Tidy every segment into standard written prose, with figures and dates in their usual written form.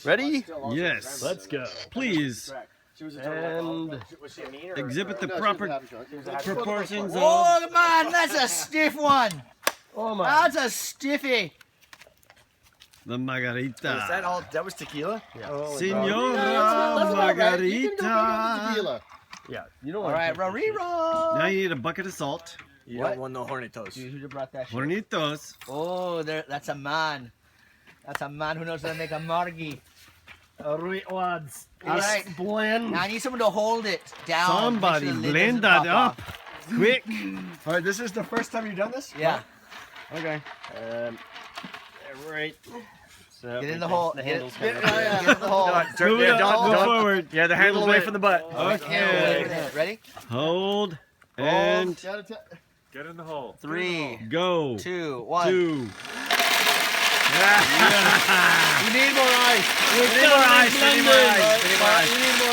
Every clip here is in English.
Ready? Yes. Let's go. Please. And exhibit the proper proportions of. Oh, come on, that's a stiff one. Oh my. That's a stiffy. The margarita. Is that all? That was tequila? Senora You Margarita. can go tequila. Yeah. You know All right, Roriro. Now you need a bucket of salt. You don't want no hornitos. You should have brought that shit. Hornitos. Oh, that's a man. That's a man who knows how to make a margie. Right, lads. All right. Blend. Now I need someone to hold it down. Somebody Make sure the lid blend doesn't that pop up. off. Quick. All right, this is the first time you've done this? Yeah. Okay. Right. So Get in the hole. The Get handle's in coming up. the hole. Move it up, move forward. Yeah, the handle's away from the butt. Okay. Ready? Hold. And Get in the hole. 3, go. 2, 1. 2. You need more ice. We need more ice. We need more ice.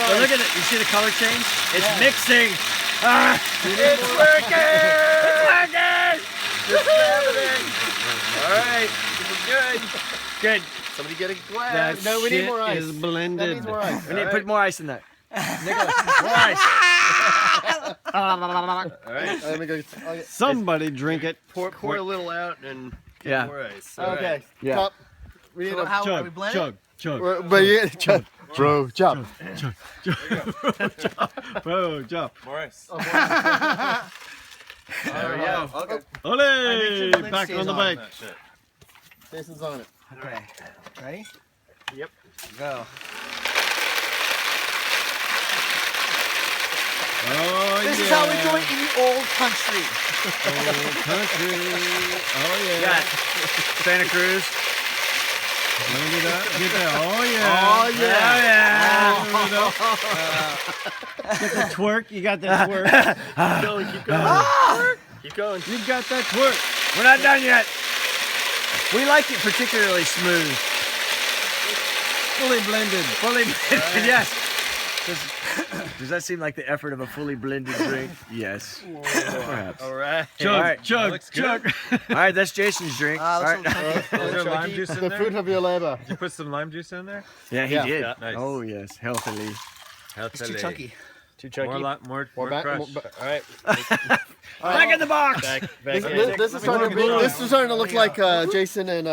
So look at it. You see the color change? It's mixing. It's working. It's working. It's happening. All right. This is good. Good. Somebody get a That glass. No, we need shit more ice. is blended. That needs more ice. We need to put more ice in that. Nicholas, more ice. All right. Let me go. Somebody drink it. Pour a little out and get Yeah. more ice. Okay. Yeah. Cup. We need So a how are we Chug, blending? chug, chug. But you chug, bro, chop. Bro, jump. More ice. There we go. Okay. Ole! the lid Back stays on the on. bike. That shit. Jason's on it. Okay. Ready? Yep. Go. Oh, This yeah. is how we do it in the old country. Old country. Oh, yeah. Got Santa Cruz. Look at that. Get that. Oh, yeah. Oh, yeah. Get the twerk. You got that twerk. Keep going. Keep going. Keep going. You got that twerk. We're not done yet. We like it particularly smooth. Fully blended. Fully blended, yes. Does that seem like the effort of a fully blended drink? Yes. Perhaps. All right. Chug, All right. chug, looks chug. All right, that's Jason's drink. All right. Is there lime juice in The there? fruit of your labor. Did you put some lime juice in there? Yeah, he Yeah. did. Yeah, nice. Oh, yes, healthily. It's too chunky. Too chunky. More back. crush. All right. Back in the box. This is starting to look like Jason and